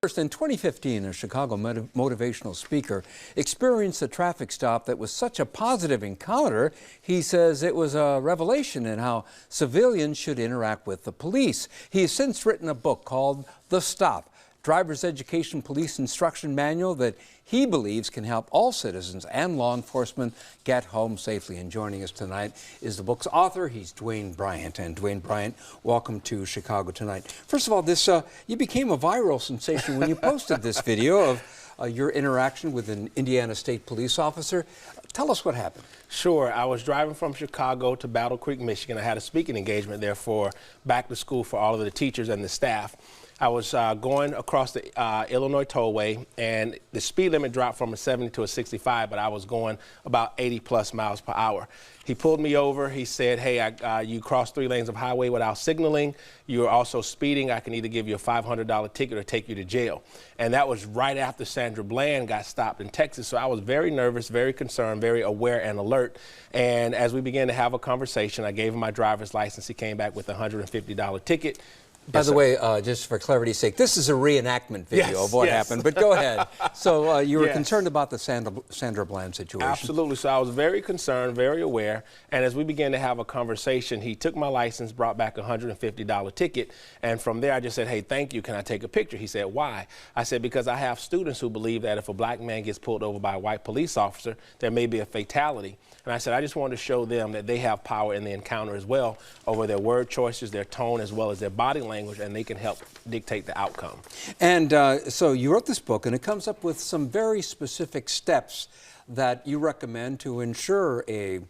First, in 2015, a Chicago motivational speaker experienced a traffic stop that was such a positive encounter, he says it was a revelation in how civilians should interact with the police. He has since written a book called The Stop, Driver's Education Police Instruction Manual that he believes can help all citizens and law enforcement get home safely. And joining us tonight is the book's author. He's Dwayne Bryant. And Dwayne Bryant, welcome to Chicago Tonight. First of all, you became a viral sensation when you posted this video of your interaction with an Indiana State police officer. Tell us what happened. Sure. I was driving from Chicago to Battle Creek, Michigan. I had a speaking engagement there for back to school for all of the teachers and the staff. I was going across the Illinois tollway, and the speed limit dropped from a 70 to a 65, but I was going about 80 plus miles per hour. He pulled me over. He said, hey, you crossed 3 lanes of highway without signaling. You're also speeding. I can either give you a $500 ticket or take you to jail. And that was right after Sandra Bland got stopped in Texas. So I was very nervous, very concerned, very aware and alert. And as we began to have a conversation, I gave him my driver's license. He came back with a $150 ticket. By the way, just for clarity's sake, this is a reenactment video of what happened, but go ahead. So you were concerned about the Sandra Bland situation. Absolutely. So I was very concerned, very aware, and as we began to have a conversation, he took my license, brought back a $150 ticket, and from there I just said, hey, thank you, can I take a picture? He said, why? I said, because I have students who believe that if a black man gets pulled over by a white police officer, there may be a fatality. And I said, I just wanted to show them that they have power in the encounter as well over their word choices, their tone, as well as their body language, and they can help dictate the outcome. And so you wrote this book, and it comes up with some very specific steps that you recommend to ensure a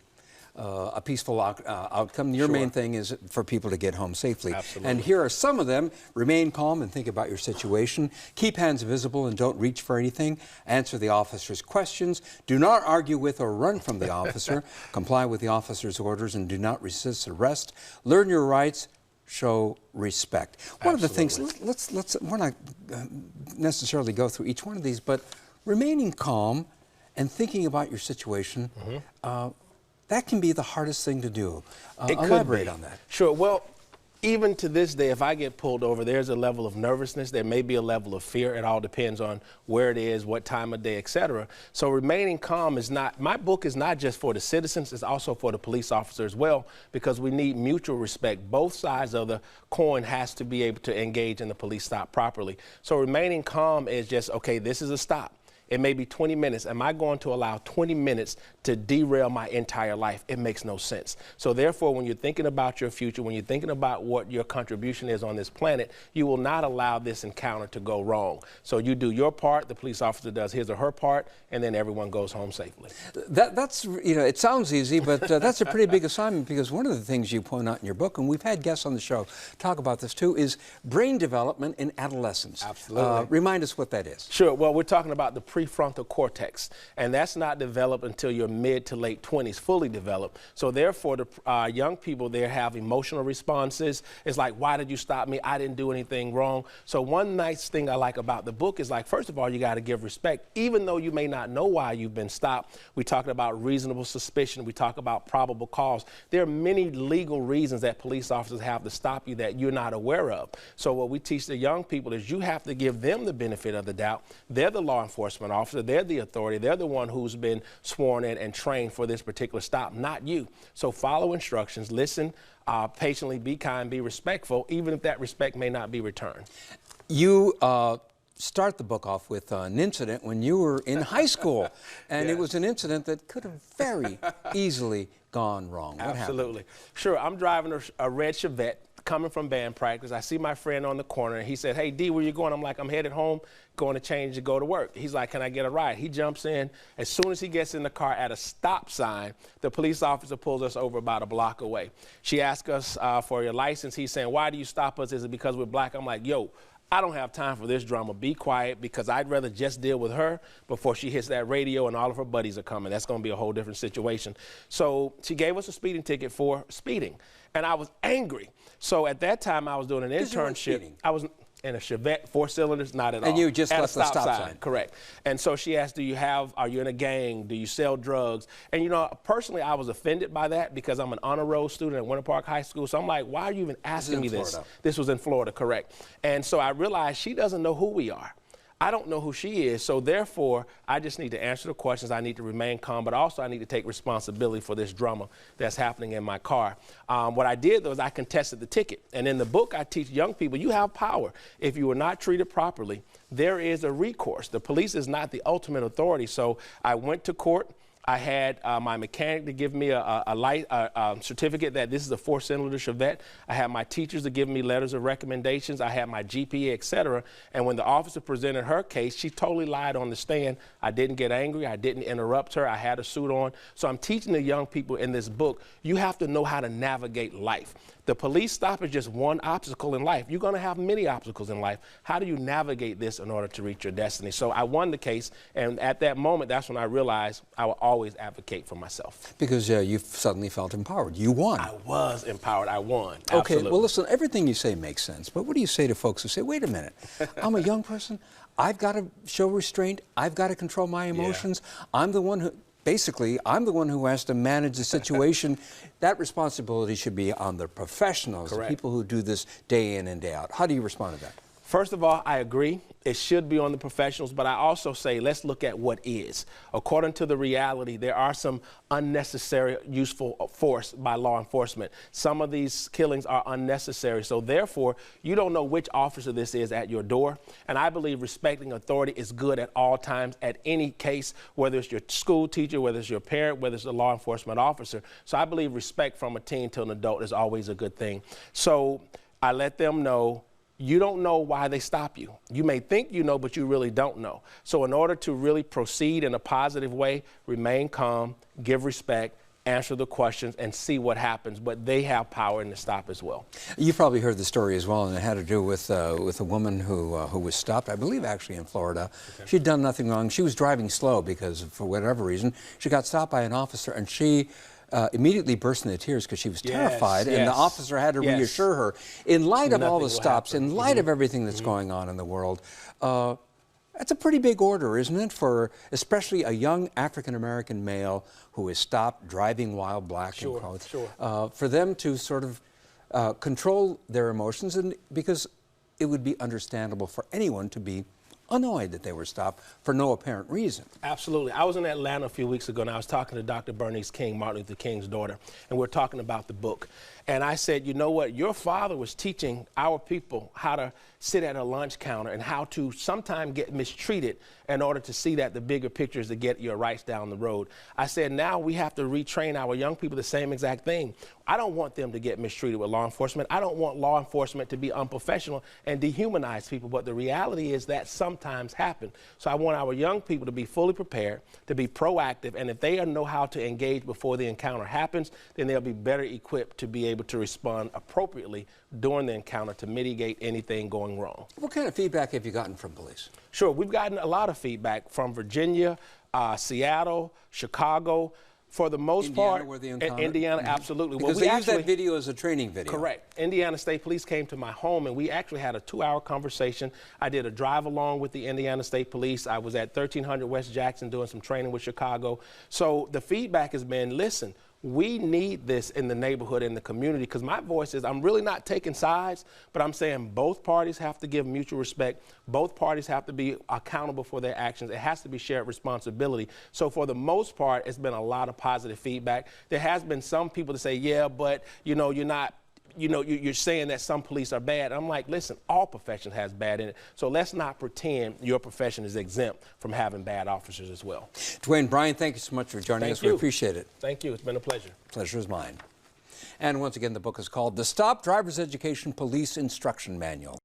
peaceful outcome. Your main thing is for people to get home safely. Absolutely. And here are some of them. Remain calm and think about your situation. Keep hands visible and don't reach for anything. Answer the officer's questions. Do not argue with or run from the officer. Comply with the officer's orders and do not resist arrest. Learn your rights. Show respect. One of the things, we're not necessarily go through each one of these, but remaining calm and thinking about your situation, that can be the hardest thing to do. Elaborate on that. Sure. Well, even to this day, if I get pulled over, there's a level of nervousness. There may be a level of fear. It all depends on where it is, what time of day, etc. So remaining calm is not, my book is not just for the citizens, it's also for the police officer as well, because we need mutual respect. Both sides of the coin has to be able to engage in the police stop properly. So remaining calm is just, okay, this is a stop. It may be 20 minutes. Am I going to allow 20 minutes to derail my entire life? It makes no sense. So therefore, when you're thinking about your future, when you're thinking about what your contribution is on this planet, you will not allow this encounter to go wrong. So you do your part, the police officer does his or her part, and then everyone goes home safely. That's, you know, it sounds easy, but that's a pretty big assignment, because one of the things you point out in your book, and we've had guests on the show talk about this too, is brain development in adolescence. Absolutely. Remind us what that is. Sure. Well, we're talking about the prefrontal cortex, and that's not developed until your mid to late 20s, fully developed. So therefore, the young people there have emotional responses. It's like, why did you stop me? I didn't do anything wrong. So one nice thing I like about the book is, like, first of all, you got to give respect. Even though you may not know why you've been stopped, we talk about reasonable suspicion. We talk about probable cause. There are many legal reasons that police officers have to stop you that you're not aware of. So what we teach the young people is you have to give them the benefit of the doubt. They're the law enforcement officer. They're the authority. They're the one who's been sworn in and trained for this particular stop, not you. So follow instructions, listen patiently, be kind, be respectful, even if that respect may not be returned. You start the book off with an incident when you were in high school, and it was an incident that could have very easily gone wrong. What Absolutely. happened? Sure. I'm driving a red Chevette coming from band practice. I see my friend on the corner, and he said, hey, D, where you going? I'm like, I'm headed home, going to change to go to work. He's like, can I get a ride? He jumps in. As soon as he gets in the car at a stop sign, the police officer pulls us over about a block away. She asks us for your license. He's saying, why do you stop us? Is it because we're black? I'm like, yo, I don't have time for this drama. Be quiet, because I'd rather just deal with her before she hits that radio and all of her buddies are coming. That's going to be a whole different situation. So she gave us a speeding ticket for speeding, and I was angry. So at that time, I was doing an internship. I was in a Chevette, 4 cylinders, not at all. And you just left the stop sign. Correct. And so she asked, are you in a gang? Do you sell drugs? And, you know, personally, I was offended by that, because I'm an honor roll student at Winter Park High School. So I'm like, why are you even asking me this? This was in Florida, correct. And so I realized she doesn't know who we are. I don't know who she is, so therefore, I just need to answer the questions. I need to remain calm, but also I need to take responsibility for this drama that's happening in my car. What I did, though, is I contested the ticket. And in the book, I teach young people, you have power. If you were not treated properly, there is a recourse. The police is not the ultimate authority. So I went to court. I had my mechanic to give me a certificate that this is a 4-cylinder Chevette. I had my teachers to give me letters of recommendations. I had my GPA, et cetera. And when the officer presented her case, she totally lied on the stand. I didn't get angry. I didn't interrupt her. I had a suit on. So I'm teaching the young people in this book, you have to know how to navigate life. The police stop is just one obstacle in life. You're going to have many obstacles in life. How do you navigate this in order to reach your destiny? So I won the case, and at that moment, that's when I realized I will always advocate for myself. Because you suddenly felt empowered. You won. I was empowered. I won. Okay, Absolutely. well, listen, everything you say makes sense, but what do you say to folks who say, wait a minute, I'm a young person, I've got to show restraint, I've got to control my emotions, I'm the one who... Basically, I'm the one who has to manage the situation. That responsibility should be on the professionals, the people who do this day in and day out. How do you respond to that? First of all, I agree. It should be on the professionals, but I also say let's look at what is. According to the reality, there are some unnecessary useful force by law enforcement. Some of these killings are unnecessary, so therefore, you don't know which officer this is at your door, and I believe respecting authority is good at all times, at any case, whether it's your school teacher, whether it's your parent, whether it's a law enforcement officer. So I believe respect from a teen to an adult is always a good thing. So I let them know, you don't know why they stop you. You may think you know, but you really don't know. So in order to really proceed in a positive way, remain calm, give respect, answer the questions, and see what happens. But they have power in the stop as well. You probably heard the story as well, and it had to do with a woman who was stopped, I believe actually in Florida. Okay. She'd done nothing wrong. She was driving slow because, for whatever reason, she got stopped by an officer, and she immediately burst into tears because she was terrified, and the officer had to reassure her. In light of all the stops, in light of everything that's going on in the world, that's a pretty big order, isn't it, for especially a young African-American male who is stopped driving while black, in quotes, for them to sort of control their emotions, and because it would be understandable for anyone to be annoyed that they were stopped for no apparent reason. Absolutely. I was in Atlanta a few weeks ago, and I was talking to Dr. Bernice King, Martin Luther King's daughter, and we're talking about the book. And I said, you know what, your father was teaching our people how to sit at a lunch counter and how to sometimes get mistreated in order to see that the bigger picture is to get your rights down the road. I said, now we have to retrain our young people the same exact thing. I don't want them to get mistreated with law enforcement. I don't want law enforcement to be unprofessional and dehumanize people, but the reality is that sometimes happens. So I want our young people to be fully prepared, to be proactive, and if they know how to engage before the encounter happens, then they'll be better equipped to be able to respond appropriately during the encounter to mitigate anything going wrong. What kind of feedback have you gotten from police? Sure, we've gotten a lot of feedback from Virginia, Seattle, Chicago. For the most part, Indiana, absolutely. Because they use that video as a training video. Correct. Indiana State Police came to my home, and we actually had a 2-hour conversation. I did a drive-along with the Indiana State Police. I was at 1300 West Jackson doing some training with Chicago. So the feedback has been, listen, we need this in the neighborhood, in the community, because my voice is, I'm really not taking sides, but I'm saying both parties have to give mutual respect. Both parties have to be accountable for their actions. It has to be shared responsibility. So for the most part, it's been a lot of positive feedback. There has been some people that say, yeah, but, you know, you're saying that some police are bad. I'm like, listen, all professions has bad in it. So let's not pretend your profession is exempt from having bad officers as well. Dwayne Bryant, thank you so much for joining us. We appreciate it. Thank you. It's been a pleasure. Pleasure is mine. And once again, the book is called The Stop Driver's Education Police Instruction Manual.